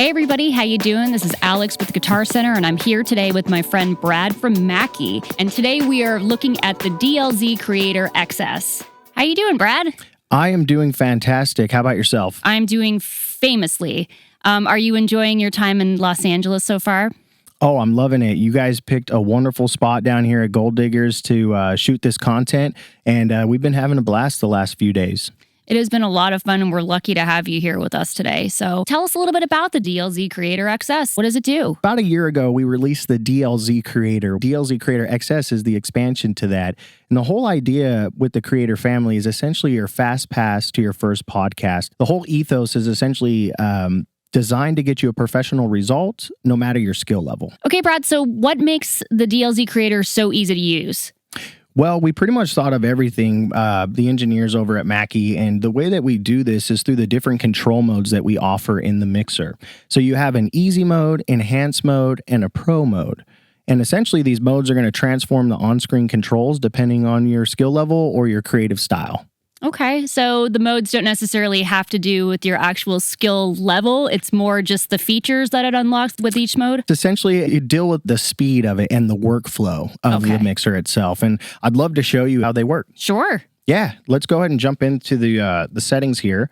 Hey everybody, how you doing? This is Alex with Guitar Center, and I'm here today with my friend Brad from Mackie. And today we are looking at the DLZ Creator XS. How you doing, Brad? I am doing fantastic. How about yourself? I'm doing famously. Are you enjoying your time in Los Angeles so far? Oh, I'm loving it. You guys picked a wonderful spot down here at Gold Diggers to shoot this content, and we've been having a blast the last few days. It has been a lot of fun, and we're lucky to have you here with us today. So tell us a little bit about the DLZ Creator XS. What does it do? About a year ago, we released the DLZ Creator. DLZ Creator XS is the expansion to that. And the whole idea with the Creator family is essentially your fast pass to your first podcast. The whole ethos is essentially designed to get you a professional result, no matter your skill level. Okay, Brad, so what makes the DLZ Creator so easy to use? Well, we pretty much thought of everything, the engineers over at Mackie, and the way that we do this is through the different control modes that we offer in the mixer. So you have an easy mode, enhanced mode, and a pro mode. And essentially these modes are going to transform the on-screen controls depending on your skill level or your creative style. Okay, so the modes don't necessarily have to do with your actual skill level. It's more just the features that it unlocks with each mode? Essentially, you deal with the speed of it and the workflow of the mixer itself. And I'd love to show you how they work. Sure. Yeah, let's go ahead and jump into the settings here.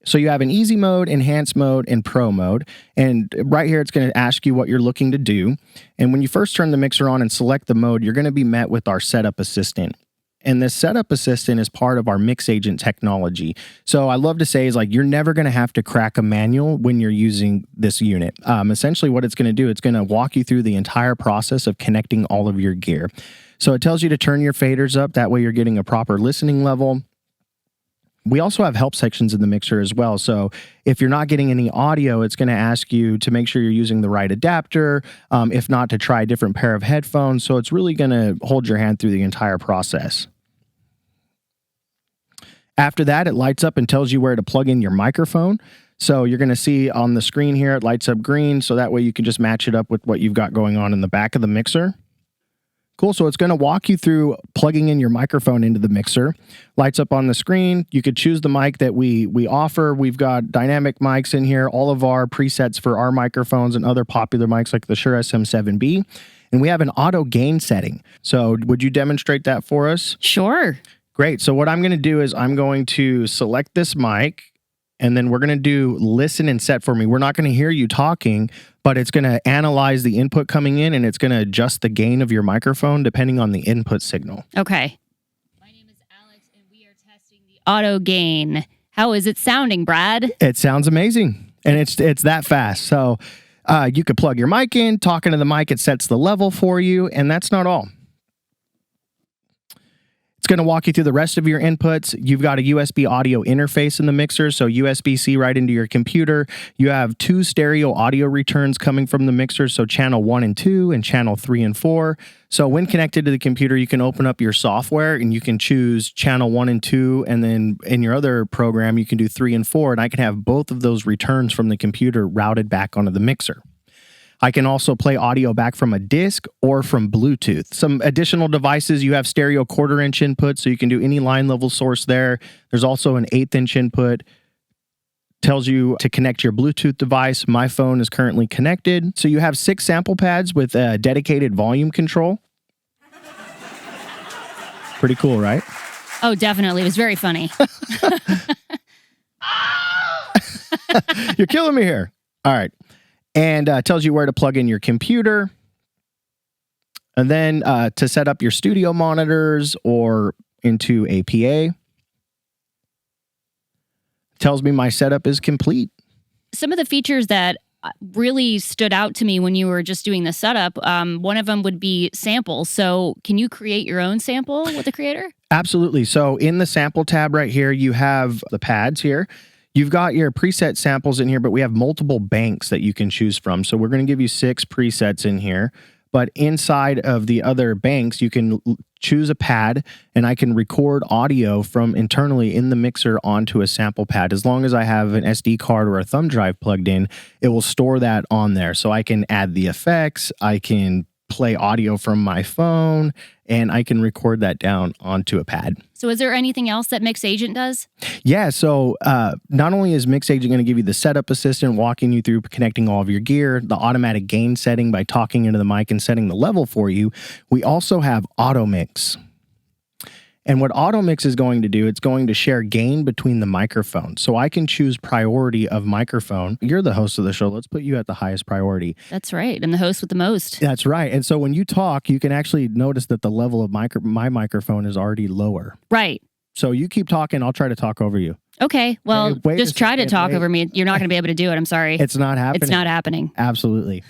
So you have an easy mode, enhanced mode, and pro mode. And right here, it's going to ask you what you're looking to do. And when you first turn the mixer on and select the mode, you're going to be met with our setup assistant. And this setup assistant is part of our mix agent technology. So I love to say is like, you're never going to have to crack a manual when you're using this unit. Essentially what it's going to do, it's going to walk you through the entire process of connecting all of your gear. So it tells you to turn your faders up. That way you're getting a proper listening level. We also have help sections in the mixer as well. So if you're not getting any audio, it's going to ask you to make sure you're using the right adapter. If not, to try a different pair of headphones. So it's really going to hold your hand through the entire process. After that, it lights up and tells you where to plug in your microphone. So you're going to see on the screen here, it lights up green. So that way you can just match it up with what you've got going on in the back of the mixer. Cool, so it's going to walk you through plugging in your microphone into the mixer. Lights up on the screen. You could choose the mic that we offer. We've got dynamic mics in here, all of our presets for our microphones and other popular mics like the Shure SM7B. And we have an auto gain setting. So would you demonstrate that for us? Sure. Great, so what I'm going to do is I'm going to select this mic, and then we're going to do listen and set for me. We're not going to hear you talking, but it's going to analyze the input coming in, and it's going to adjust the gain of your microphone depending on the input signal. Okay. My name is Alex, and we are testing the auto gain. How is it sounding, Brad? It sounds amazing, and it's that fast. So you could plug your mic in, talking to the mic, it sets the level for you, and that's not all. It's going to walk you through the rest of your inputs. You've got a USB audio interface in the mixer, so USB-C right into your computer. You have 2 stereo audio returns coming from the mixer, so channel 1 and 2 and channel 3 and 4. So when connected to the computer, you can open up your software and you can choose channel 1 and 2, and then in your other program, you can do 3 and 4, and I can have both of those returns from the computer routed back onto the mixer. I can also play audio back from a disc or from Bluetooth. Some additional devices, you have stereo 1/4-inch input, so you can do any line level source there. There's also an 1/8-inch input. Tells you to connect your Bluetooth device. My phone is currently connected. So you have 6 sample pads with a dedicated volume control. Pretty cool, right? Oh, definitely. It was very funny. You're killing me here. All right. And tells you where to plug in your computer. And then to set up your studio monitors or into a PA. Tells me my setup is complete. Some of the features that really stood out to me when you were just doing the setup, one of them would be samples. So can you create your own sample with the Creator? Absolutely. So in the sample tab right here, you have the pads here. You've got your preset samples in here, but we have multiple banks that you can choose from. So we're going to give you 6 presets in here. But inside of the other banks, you can choose a pad, and I can record audio from internally in the mixer onto a sample pad. As long as I have an SD card or a thumb drive plugged in, it will store that on there. So I can add the effects, I can play audio from my phone, and I can record that down onto a pad. So is there anything else that Mix Agent does? Yeah, so not only is Mix Agent going to give you the setup assistant, walking you through connecting all of your gear, the automatic gain setting by talking into the mic and setting the level for you, we also have AutoMix. And what AutoMix is going to do, it's going to share gain between the microphones. So I can choose priority of microphone. You're the host of the show. Let's put you at the highest priority. That's right. I'm the host with the most. That's right. And so when you talk, you can actually notice that the level of my microphone is already lower. Right. So you keep talking. I'll try to talk over you. Okay. Well, Hey, just try to talk over me. You're not going to be able to do it. I'm sorry. It's not happening. It's not happening. Absolutely.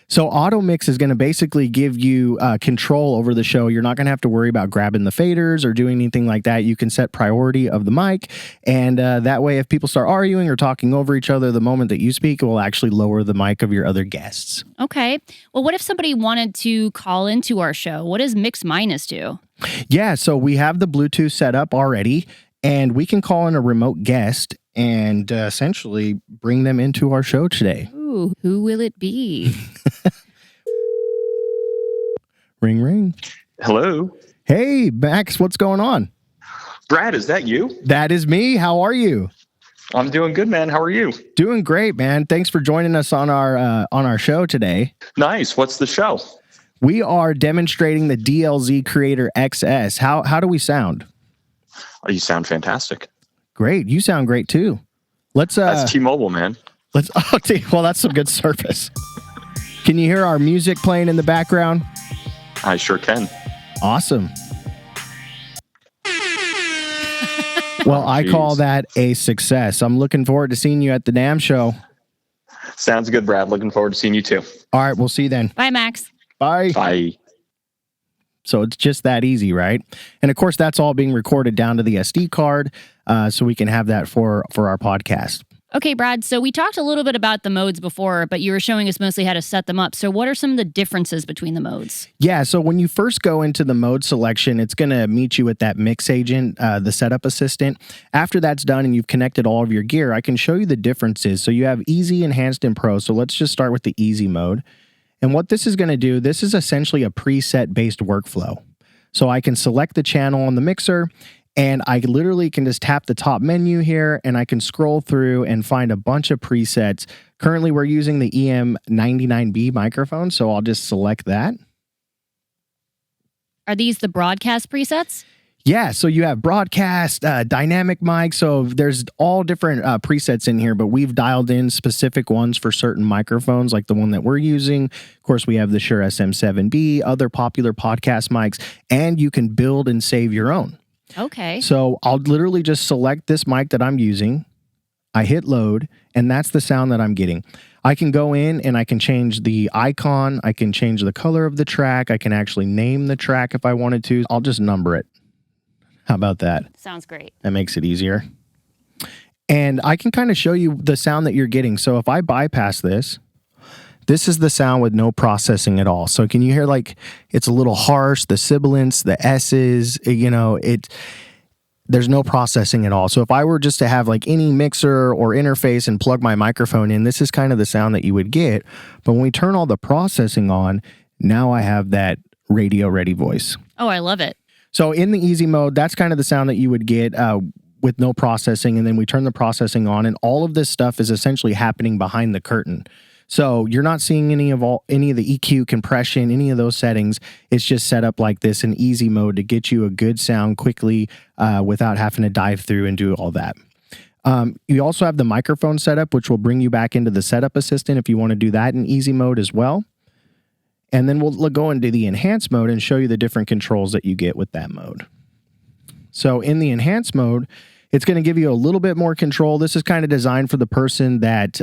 So AutoMix is going to basically give you control over the show. You're not going to have to worry about grabbing the faders or doing anything like that. You can set priority of the mic, and that way if people start arguing or talking over each other the moment that you speak, it will actually lower the mic of your other guests. Okay. Well, what if somebody wanted to call into our show? What does Mix Minus do? Yeah, so we have the Bluetooth set up already, and we can call in a remote guest and essentially bring them into our show today. Ooh, who will it be? Ring, ring. Hello. Hey, Max, what's going on? Brad, is that you? That is me. How are you? I'm doing good, man. How are you? Doing great, man. Thanks for joining us on our show today. Nice. What's the show? We are demonstrating the DLZ Creator XS. How do we sound? Oh, you sound fantastic. Great. You sound great too. That's T-Mobile, man. Well, that's some good service. Can you hear our music playing in the background? I sure can. Awesome. Well, I call that a success. I'm looking forward to seeing you at the NAMM show. Sounds good, Brad. Looking forward to seeing you too. All right, we'll see you then. Bye, Max. Bye. Bye. So it's just that easy, right? And of course, that's all being recorded down to the SD card, so we can have that for our podcast. Okay, Brad, so we talked a little bit about the modes before, but you were showing us mostly how to set them up. So what are some of the differences between the modes? Yeah, so when you first go into the mode selection, it's going to meet you with that Mix Agent, the setup assistant. After that's done and you've connected all of your gear, I can show you the differences. So you have Easy, Enhanced, and Pro. So let's just start with the Easy mode. And what this is going to do, this is essentially a preset-based workflow. So I can select the channel on the mixer, and I literally can just tap the top menu here, and I can scroll through and find a bunch of presets. Currently, we're using the EM99B microphone, so I'll just select that. Are these the broadcast presets? Yeah, so you have broadcast, dynamic mic, so there's all different presets in here, but we've dialed in specific ones for certain microphones, like the one that we're using. Of course, we have the Shure SM7B, other popular podcast mics, and you can build and save your own. Okay. So I'll literally just select this mic that I'm using. I hit load, and that's the sound that I'm getting. I can go in and I can change the icon. I can change the color of the track. I can actually name the track if I wanted to. I'll just number it. How about that? Sounds great. That makes it easier. And I can kind of show you the sound that you're getting. So if I bypass this, this is the sound with no processing at all. So can you hear, like, it's a little harsh, the sibilants, the S's, there's no processing at all. So if I were just to have like any mixer or interface and plug my microphone in, this is kind of the sound that you would get. But when we turn all the processing on, now I have that radio ready voice. Oh, I love it. So in the easy mode, that's kind of the sound that you would get with no processing. And then we turn the processing on, and all of this stuff is essentially happening behind the curtain. So you're not seeing any of the EQ, compression, any of those settings. It's just set up like this in easy mode to get you a good sound quickly without having to dive through and do all that. You also have the microphone setup, which will bring you back into the setup assistant if you want to do that in easy mode as well. And then we'll go into the enhanced mode and show you the different controls that you get with that mode. So in the enhanced mode, it's going to give you a little bit more control. This is kind of designed for the person that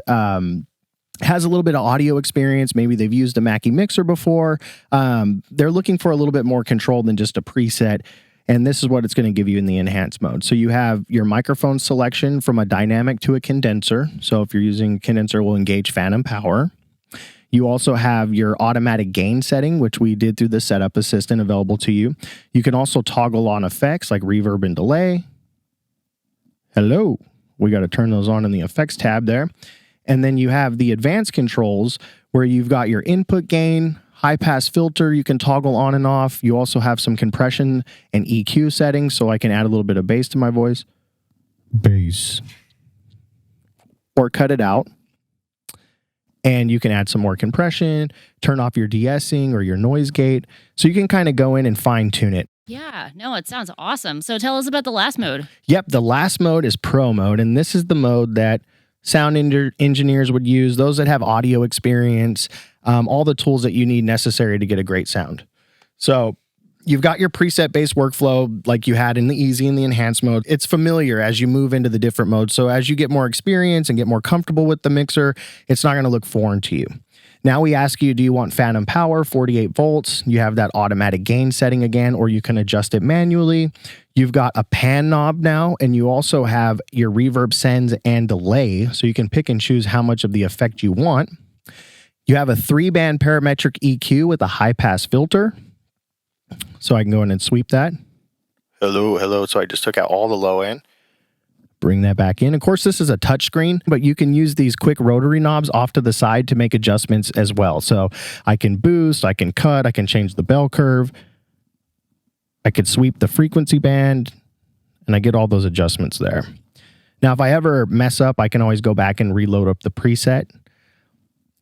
has a little bit of audio experience. Maybe they've used a Mackie mixer before. They're looking for a little bit more control than just a preset. And this is what it's going to give you in the enhanced mode. So you have your microphone selection from a dynamic to a condenser. So if you're using a condenser, we'll engage phantom power. You also have your automatic gain setting, which we did through the setup assistant available to you. You can also toggle on effects like reverb and delay. Hello. We got to turn those on in the effects tab there. And then you have the advanced controls where you've got your input gain, High pass filter, you can toggle on and off. You also have some compression and EQ settings, so I can add a little bit of bass to my voice. Bass. Or cut it out. And you can add some more compression, turn off your de-essing or your noise gate. So you can kind of go in and fine tune it. Yeah, no, it sounds awesome. So tell us about the last mode. Yep, the last mode is Pro mode, and this is the mode that sound engineers would use, those that have audio experience, all the tools that you need necessary to get a great sound. So you've got your preset-based workflow like you had in the easy and the enhanced mode. It's familiar as you move into the different modes. So as you get more experience and get more comfortable with the mixer, it's not going to look foreign to you. Now we ask you, do you want phantom power, 48 volts? You have that automatic gain setting again, or you can adjust it manually. You've got a pan knob now, and you also have your reverb sends and delay, so you can pick and choose how much of the effect you want. You have a 3-band parametric EQ with a high-pass filter. So I can go in and sweep that. Hello, hello. So I just took out all the low end. Bring that back in. Of course, this is a touch screen, but you can use these quick rotary knobs off to the side to make adjustments as well. So I can boost, I can cut, I can change the bell curve. I could sweep the frequency band, and I get all those adjustments there. Now, if I ever mess up, I can always go back and reload up the preset.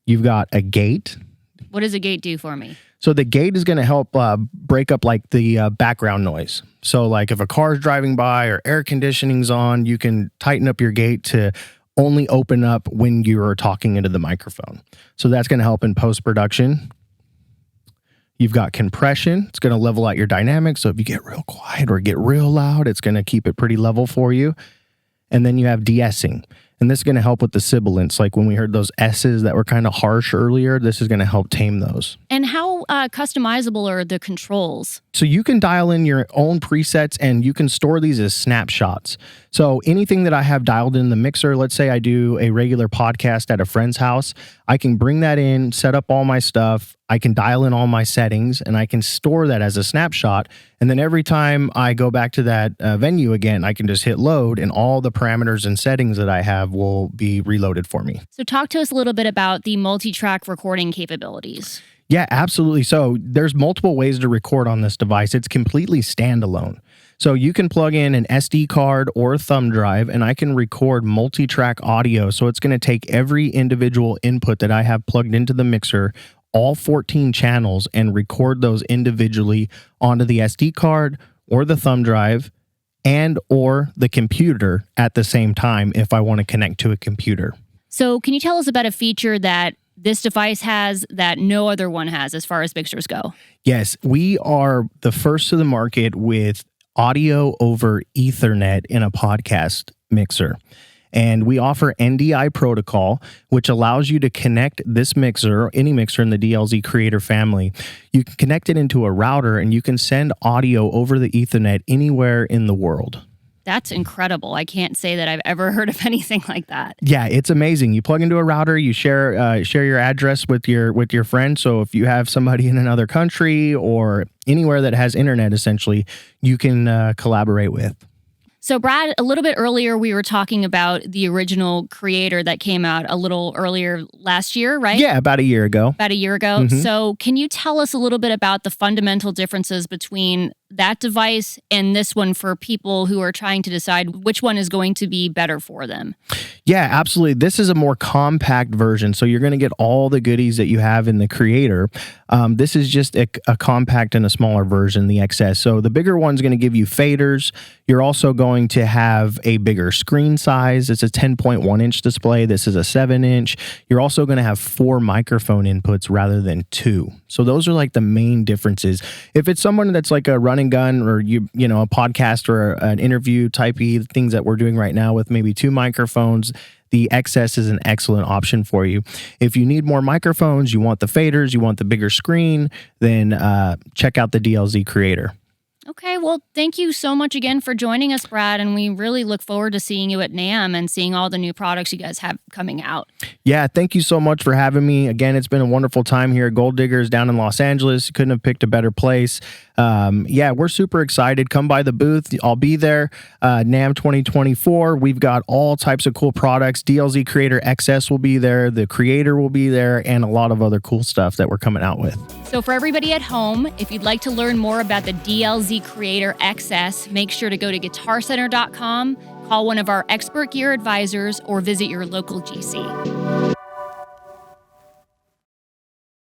You've got a gate. What does a gate do for me? So the gate is going to help break up like the background noise. So like if a car is driving by or air conditioning's on, you can tighten up your gate to only open up when you're talking into the microphone. So that's going to help in post-production. You've got compression. It's going to level out your dynamics. So if you get real quiet or get real loud, it's going to keep it pretty level for you. And then you have de-essing. And this is going to help with the sibilants. Like when we heard those S's that were kind of harsh earlier, this is going to help tame those. And how customizable are the controls? So you can dial in your own presets and you can store these as snapshots. So anything that I have dialed in the mixer, let's say I do a regular podcast at a friend's house, I can bring that in, set up all my stuff. I can dial in all my settings and I can store that as a snapshot. And then every time I go back to that venue again, I can just hit load and all the parameters and settings that I have will be reloaded for me. So talk to us a little bit about the multi-track recording capabilities. Yeah, absolutely. So there's multiple ways to record on this device. It's completely standalone. So you can plug in an SD card or a thumb drive and I can record multi-track audio. So it's going to take every individual input that I have plugged into the mixer, all 14 channels, and record those individually onto the SD card or the thumb drive and or the computer at the same time if I want to connect to a computer. So can you tell us about a feature that this device has that no other one has as far as mixers go? Yes, we are the first to the market with audio over Ethernet in a podcast mixer. And we offer NDI protocol, which allows you to connect this mixer, any mixer in the DLZ Creator family. You can connect it into a router and you can send audio over the Ethernet anywhere in the world. That's incredible. I can't say that I've ever heard of anything like that. Yeah, it's amazing. You plug into a router, you share your address with your friend. So if you have somebody in another country or anywhere that has internet, essentially, you can collaborate with. So Brad, a little bit earlier, we were talking about the original Creator that came out a little earlier last year, right? Yeah, about a year ago. About a year ago. Mm-hmm. So can you tell us a little bit about the fundamental differences between that device and this one for people who are trying to decide which one is going to be better for them? Yeah, absolutely. This is a more compact version, so you're going to get all the goodies that you have in the Creator. This is just a compact and a smaller version, the XS. So the bigger one's going to give you faders. You're also going to have a bigger screen size. It's a 10.1-inch display. This is a 7-inch. You're also going to have 4 microphone inputs rather than 2. So those are like the main differences. If it's someone that's like a run and gun or you know a podcast or an interview typey things that we're doing right now with maybe 2 microphones, the XS is an excellent option for you. If you need more microphones, you want the faders, you want the bigger screen, then check out the DLZ Creator. Okay, well, thank you so much again for joining us, Brad, and we really look forward to seeing you at NAMM and seeing all the new products you guys have coming out. Yeah, thank you so much for having me. Again, it's been a wonderful time here at Gold Diggers down in Los Angeles. Couldn't have picked a better place. Yeah, we're super excited. Come by the booth. I'll be there. NAMM 2024. We've got all types of cool products. DLZ Creator XS will be there. The Creator will be there, and a lot of other cool stuff that we're coming out with. So for everybody at home, if you'd like to learn more about the DLZ Creator XS, make sure to go to guitarcenter.com, call one of our expert gear advisors, or visit your local GC.